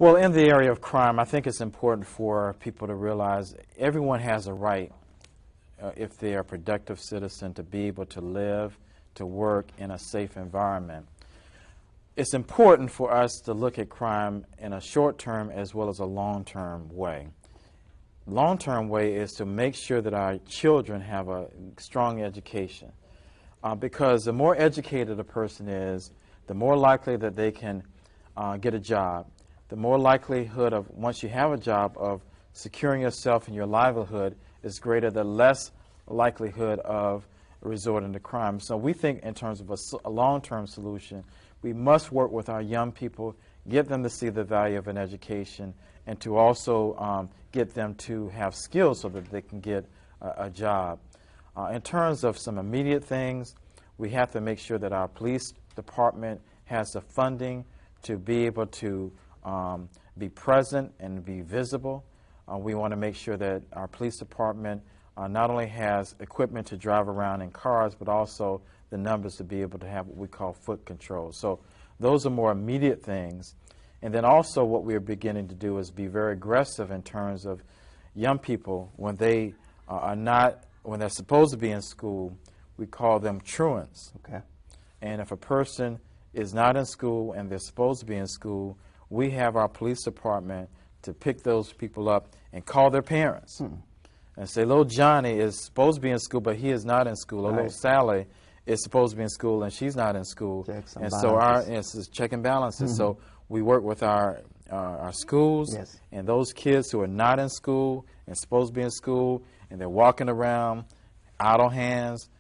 Well, in the area of crime, I think it's important for people to realize everyone has a right, if they are a productive citizen, to be able to live, to work in a safe environment. It's important for us to look at crime in a short-term as well as a long-term way. Long-term way is to make sure that our children have a strong education, because the more educated a person is, the more likely that they can get a job, the more likelihood of, once you have a job, of securing yourself and your livelihood is greater, the less likelihood of resorting to crime. So we think in terms of a long-term solution, we must work with our young people, get them to see the value of an education, and to also get them to have skills so that they can get a job. In terms of some immediate things, we have to make sure that our police department has the funding to be able to be present and be visible. We want to make sure that our police department not only has equipment to drive around in cars, but also the numbers to be able to have what we call foot control. So those are more immediate things. And then also what we're beginning to do is be very aggressive in terms of young people when they when they're supposed to be in school, we call them truants. Okay. And if a person is not in school and they're supposed to be in school, we have our police department to pick those people up and call their parents and say, little Johnny is supposed to be in school, but he is not in school. Or little Sally is supposed to be in school and she's not in school. Checks and and balances. so it's check and balances. So we work with our schools and those kids who are not in school and supposed to be in school, and they're walking around idle hands,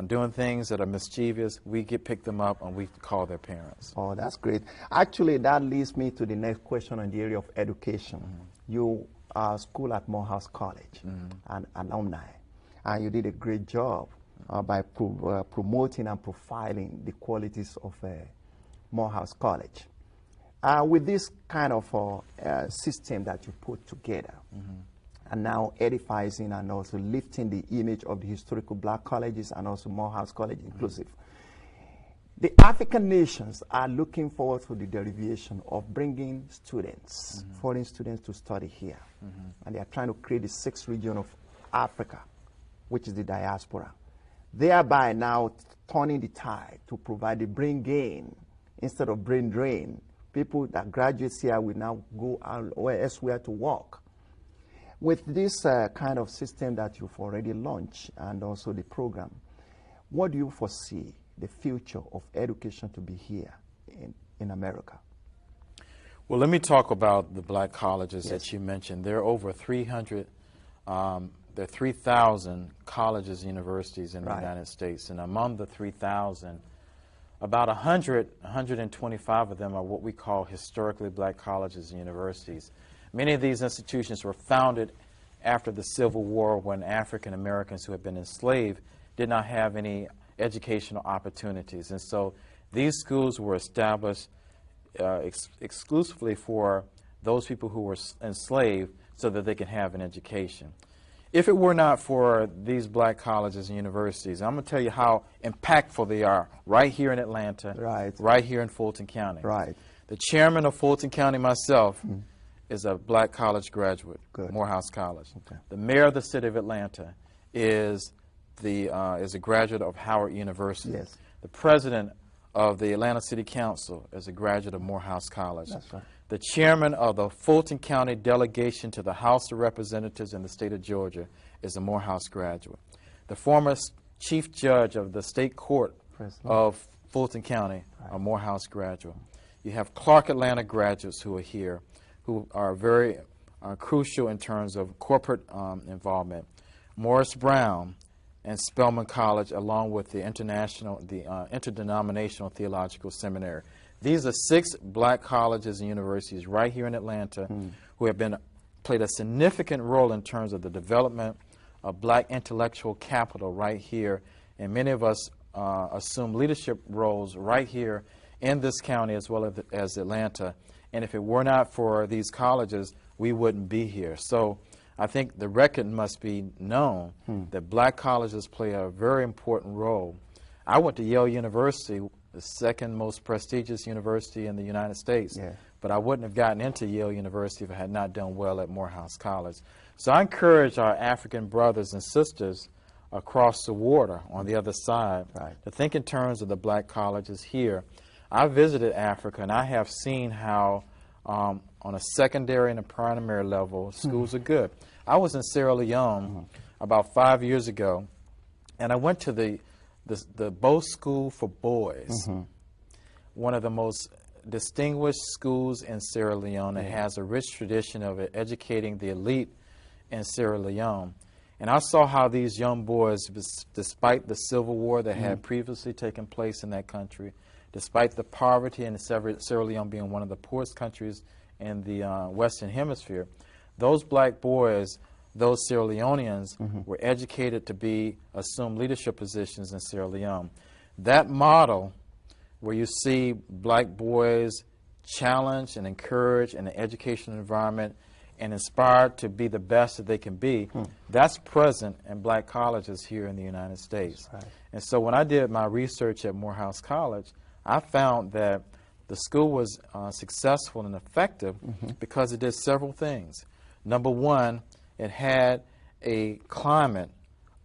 doing things that are mischievous. We pick them up and we call their parents. Oh, that's great. Actually, that leads me to the next question on the area of education. You are school at Morehouse College, and alumni, and you did a great job by promoting and profiling the qualities of Morehouse College. With this kind of system that you put together, and now edifying and also lifting the image of the historical black colleges and also Morehouse College inclusive. The African nations are looking forward to the derivation of bringing students, foreign students, to study here. And they are trying to create the sixth region of Africa, which is the diaspora, thereby now turning the tide to provide the brain gain instead of brain drain. People that graduate here will now go elsewhere to work. With this kind of system that you've already launched and also the program, what do you foresee the future of education to be here in America? Well, let me talk about the black colleges that you mentioned. There are over 300, there are 3,000 colleges and universities in the United States, and among the 3,000, about 125 of them are what we call historically black colleges and universities. Many of these institutions were founded after the Civil War, when African Americans who had been enslaved did not have any educational opportunities. And so these schools were established exclusively for those people who were enslaved so that they could have an education. If it were not for these black colleges and universities, I'm going to tell you how impactful they are right here in Atlanta, right here in Fulton County. The chairman of Fulton County, myself, is a black college graduate, Morehouse College. The mayor of the city of Atlanta is a graduate of Howard University. The president of the Atlanta City Council is a graduate of Morehouse College. The chairman of the Fulton County delegation to the House of Representatives in the state of Georgia is a Morehouse graduate. The former chief judge of the state court of Fulton County, a Morehouse graduate. You have Clark Atlanta graduates who are here, who are very crucial in terms of corporate involvement. Morris Brown and Spelman College, along with the Interdenominational Theological Seminary. These are 6 black colleges and universities right here in Atlanta who have played a significant role in terms of the development of black intellectual capital right here. And many of us assume leadership roles right here in this county as well as Atlanta. And if it were not for these colleges, we wouldn't be here. So I think the record must be known that black colleges play a very important role. I went to Yale University, the second most prestigious university in the United States. but I wouldn't have gotten into Yale University if I had not done well at Morehouse College. So I encourage our African brothers and sisters across the water on the other side to think in terms of the black colleges here. I visited Africa, and I have seen how on a secondary and a primary level, schools are good. I was in Sierra Leone about 5 years ago, and I went to the Bo School for Boys, one of the most distinguished schools in Sierra Leone. It has a rich tradition of educating the elite in Sierra Leone. And I saw how these young boys, despite the civil war that had previously taken place in that country, despite the poverty and Sierra Leone being one of the poorest countries in the Western Hemisphere, those black boys, those Sierra Leoneans, were educated to assume leadership positions in Sierra Leone. That model, where you see black boys challenged and encouraged in an educational environment and inspired to be the best that they can be, that's present in black colleges here in the United States. And so when I did my research at Morehouse College, I found that the school was successful and effective because it did several things. Number one, it had a climate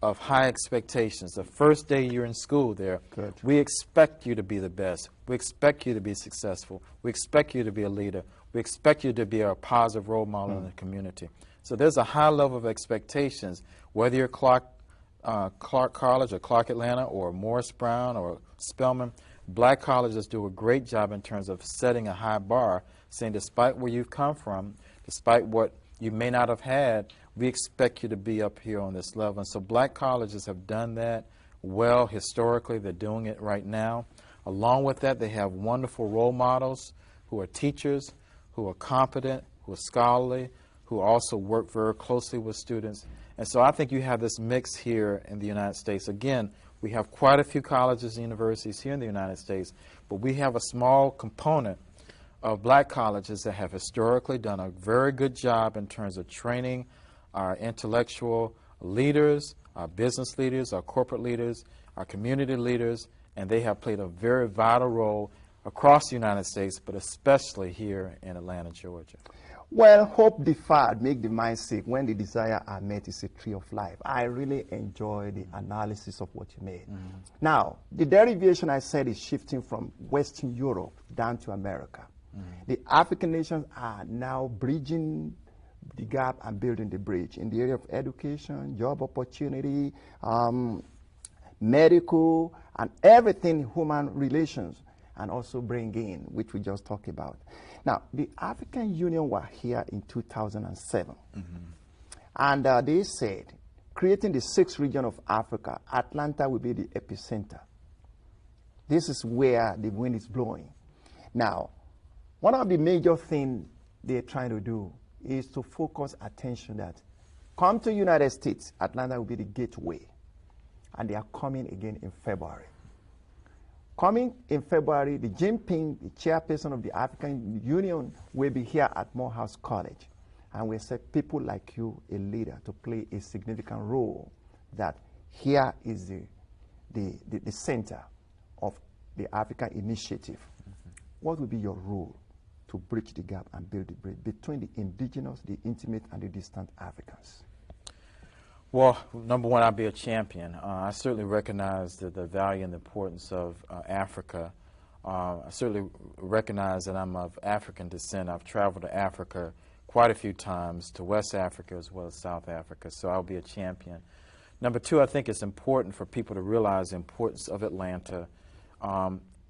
of high expectations. The first day you're in school there, we expect you to be the best. We expect you to be successful. We expect you to be a leader. We expect you to be a positive role model in the community. So there's a high level of expectations, whether you're Clark College or Clark Atlanta or Morris Brown or Spelman. Black colleges do a great job in terms of setting a high bar, saying despite where you've come from, despite what you may not have had, we expect you to be up here on this level. And so black colleges have done that well historically. They're doing it right now. Along with that, they have wonderful role models who are teachers, who are competent, who are scholarly, who also work very closely with students. And so I think you have this mix here in the United States. Again, we have quite a few colleges and universities here in the United States, but we have a small component of black colleges that have historically done a very good job in terms of training our intellectual leaders, our business leaders, our corporate leaders, our community leaders, and they have played a very vital role across the United States, but especially here in Atlanta, Georgia. Well, hope deferred make the mind sick. When the desire are met, it's a tree of life. I really enjoy the analysis of what you made. Now, the derivation I said is shifting from Western Europe down to America. The African nations are now bridging the gap and building the bridge in the area of education, job opportunity, medical, and everything human relations, and also bringing, which we just talked about. Now, the African Union were here in 2007, and they said, creating the 6th region of Africa, Atlanta will be the epicenter. This is where the wind is blowing. Now, one of the major things they're trying to do is to focus attention that come to United States, Atlanta will be the gateway, and they are coming again in February. Coming in February, the Jinping, the chairperson of the African Union, will be here at Morehouse College. And we said people like you, a leader, to play a significant role, that here is the center of the African initiative. What will be your role to bridge the gap and build the bridge between the indigenous, the intimate, and the distant Africans? Well, number one, I'll be a champion. I certainly recognize the value and the importance of Africa. I certainly recognize that I'm of African descent. I've traveled to Africa quite a few times, to West Africa as well as South Africa, so I'll be a champion. Number two, I think it's important for people to realize the importance of Atlanta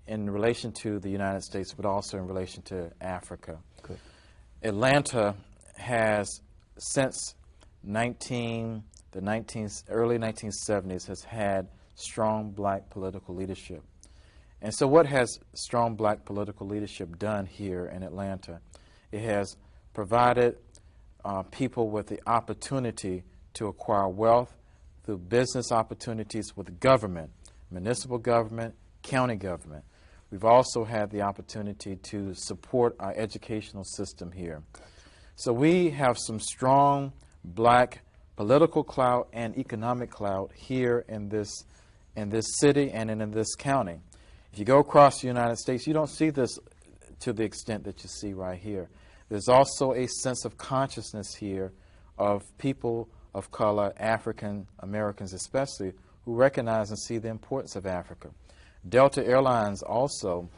in relation to the United States, but also in relation to Africa. Good. Atlanta has, since early 1970s, has had strong black political leadership. And so what has strong black political leadership done here in Atlanta? It has provided people with the opportunity to acquire wealth through business opportunities with government, municipal government, county government. We've also had the opportunity to support our educational system here. So we have some strong black political clout and economic clout here in this city and in this county. If you go across the United States, you don't see this to the extent that you see right here. There's also a sense of consciousness here of people of color, African Americans especially, who recognize and see the importance of Africa. Delta Airlines also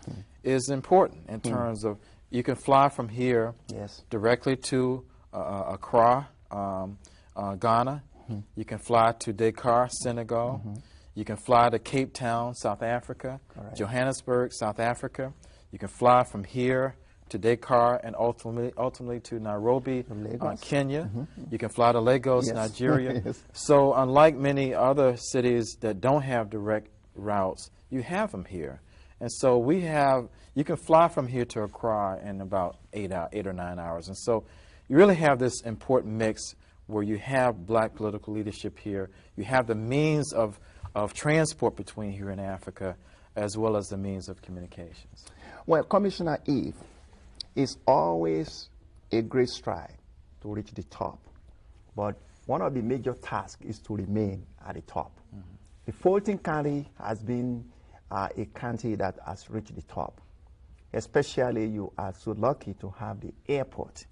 is important in terms of you can fly from here directly to Accra, Ghana. You can fly to Dakar, Senegal. You can fly to Cape Town, South Africa, Johannesburg, South Africa. You can fly from here to Dakar and ultimately to Nairobi, Kenya. You can fly to Lagos, Nigeria. So unlike many other cities that don't have direct routes, you have them here. And so we have, you can fly from here to Accra in about 8 or 9 hours. And so you really have this important mix where you have black political leadership here. You have the means of transport between here and Africa, as well as the means of communications. Well, Commissioner Eaves, it's always a great stride to reach the top. But one of the major tasks is to remain at the top. The Fulton County has been a county that has reached the top. Especially you are so lucky to have the airport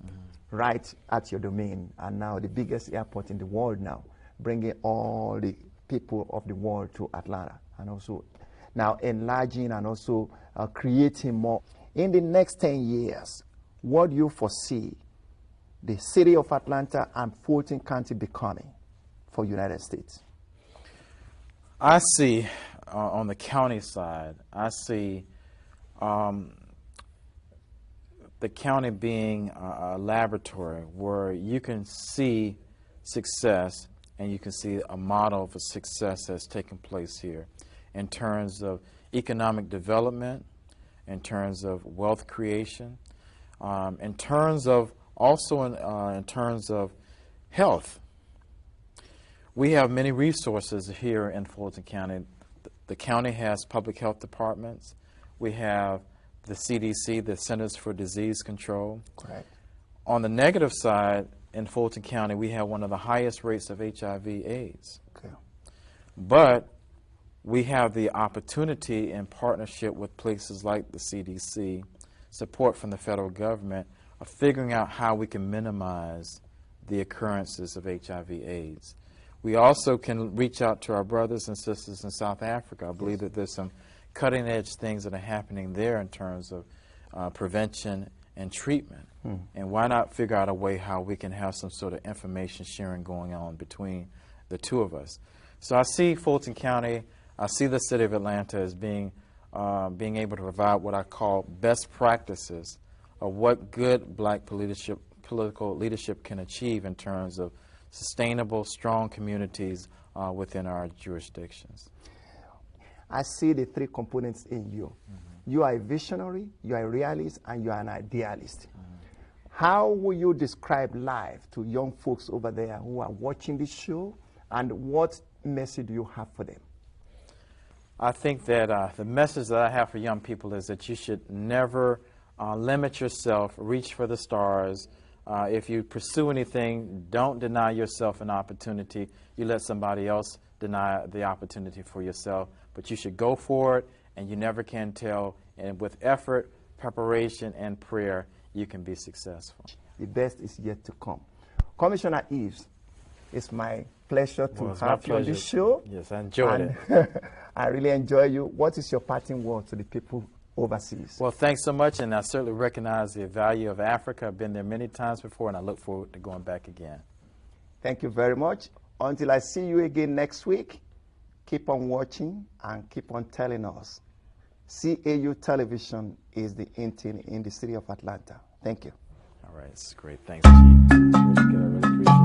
right at your domain, and now the biggest airport in the world now, bringing all the people of the world to Atlanta, and also now enlarging and also creating more. In the next 10 years, what do you foresee the city of Atlanta and Fulton County becoming for United States? I see, on the county side, I see the county being a laboratory where you can see success and you can see a model of a success that's taken place here in terms of economic development, in terms of wealth creation, in terms of also in terms of health. We have many resources here in Fulton County. The county has public health departments. We have the CDC, the Centers for Disease Control. Correct. On the negative side, in Fulton County, we have one of the highest rates of HIV/AIDS. Okay. But we have the opportunity in partnership with places like the CDC, support from the federal government, of figuring out how we can minimize the occurrences of HIV/AIDS. We also can reach out to our brothers and sisters in South Africa. I believe that there's some cutting-edge things that are happening there in terms of prevention and treatment. And why not figure out a way how we can have some sort of information sharing going on between the two of us. So I see Fulton County, I see the city of Atlanta as being able to provide what I call best practices of what good black political leadership can achieve in terms of sustainable, strong communities within our jurisdictions. I see the three components in you. You are a visionary, you are a realist, and you are an idealist. How will you describe life to young folks over there who are watching this show, and what message do you have for them? I think that the message that I have for young people is that you should never limit yourself, reach for the stars. If you pursue anything, don't deny yourself an opportunity. You let somebody else deny the opportunity for yourself, but you should go for it, and you never can tell. And with effort, preparation, and prayer, you can be successful. The best is yet to come. Commissioner Eaves, it's my pleasure to have you on this show. Yes, I enjoyed it. I really enjoy you. What is your parting word to the people overseas? Well, thanks so much, and I certainly recognize the value of Africa. I've been there many times before, and I look forward to going back again. Thank you very much. Until I see you again next week, keep on watching and keep on telling us. CAU Television is the in the city of Atlanta. Thank you. All right, it's great. Thanks, Chief. Really good. I really appreciate it.